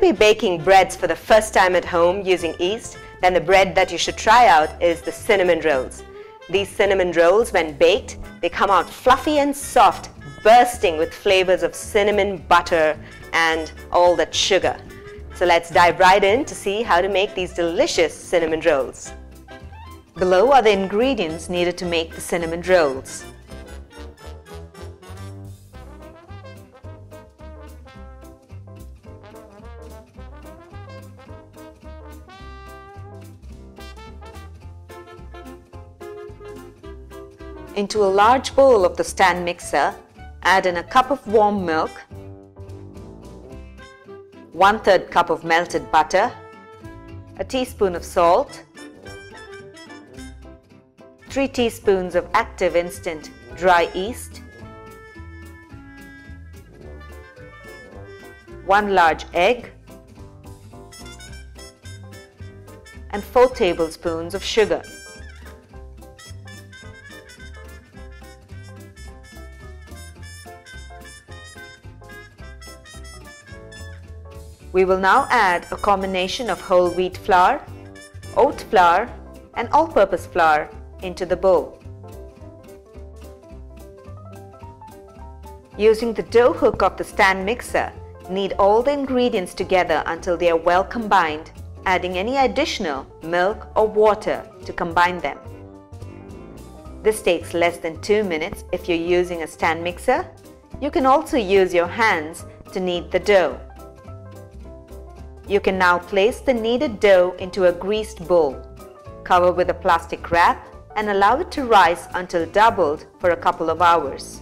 be baking breads for the first time at home using yeast, then the bread that you should try out is the cinnamon rolls. These cinnamon rolls, when baked, they come out fluffy and soft, bursting with flavors of cinnamon, butter, and all that sugar. So let's dive right in to see how to make these delicious cinnamon rolls. Below are the ingredients needed to make the cinnamon rolls. Into a large bowl of the stand mixer, add in a cup of warm milk, 1/3 cup of melted butter, a teaspoon of salt, 3 teaspoons of active instant dry yeast, 1 large egg, and 4 tablespoons of sugar. We will now add a combination of whole wheat flour, oat flour, and all-purpose flour into the bowl. Using the dough hook of the stand mixer, knead all the ingredients together until they are well combined, adding any additional milk or water to combine them. This takes less than 2 minutes if you're using a stand mixer. You can also use your hands to knead the dough. You can now place the kneaded dough into a greased bowl, cover with a plastic wrap, and allow it to rise until doubled for a couple of hours.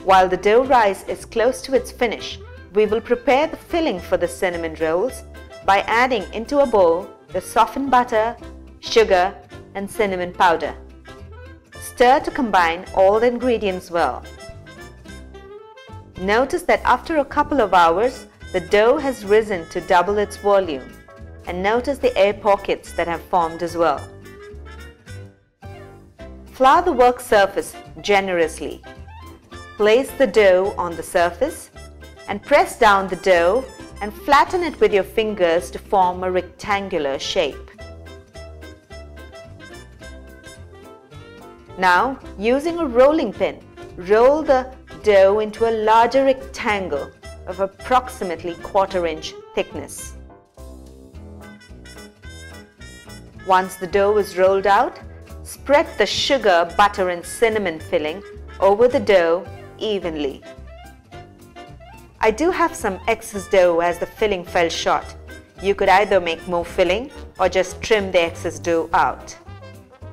While the dough rise is close to its finish, we will prepare the filling for the cinnamon rolls by adding into a bowl the softened butter, sugar, and cinnamon powder. Stir to combine all the ingredients well. Notice that after a couple of hours, the dough has risen to double its volume, and notice the air pockets that have formed as well. Flour the work surface generously. Place the dough on the surface and press down the dough and flatten it with your fingers to form a rectangular shape. Now, using a rolling pin, roll the dough into a larger rectangle of approximately 1/4 inch thickness. Once the dough is rolled out, spread the sugar, butter, and cinnamon filling over the dough evenly. I do have some excess dough as the filling fell short. You could either make more filling or just trim the excess dough out.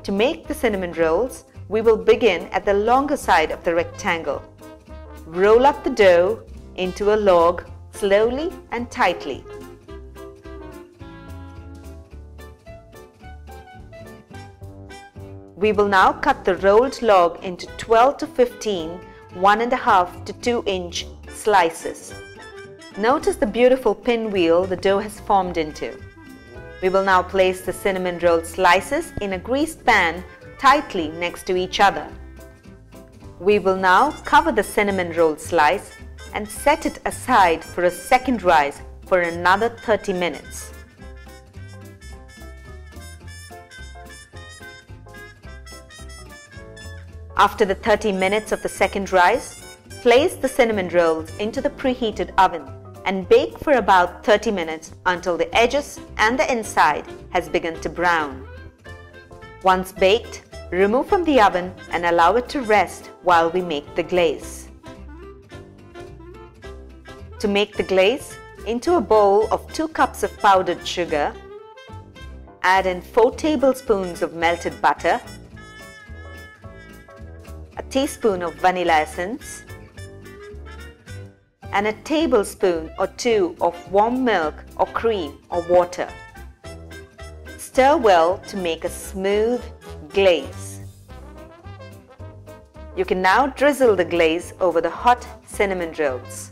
To make the cinnamon rolls, we will begin at the longer side of the rectangle. Roll up the dough into a log slowly and tightly. We will now cut the rolled log into 12 to 15 1.5 to 2 inch slices. Notice the beautiful pinwheel the dough has formed into. We will now place the cinnamon roll slices in a greased pan tightly next to each other. We will now cover the cinnamon roll slice and set it aside for a second rise for another 30 minutes. After the 30 minutes of the second rise, place the cinnamon rolls into the preheated oven and bake for about 30 minutes until the edges and the inside has begun to brown. Once baked, remove from the oven and allow it to rest while we make the glaze. To make the glaze, into a bowl of 2 cups of powdered sugar, add in 4 tablespoons of melted butter, a teaspoon of vanilla essence, and a tablespoon or 2 of warm milk or cream or water. Stir well to make a smooth glaze. You can now drizzle the glaze over the hot cinnamon rolls.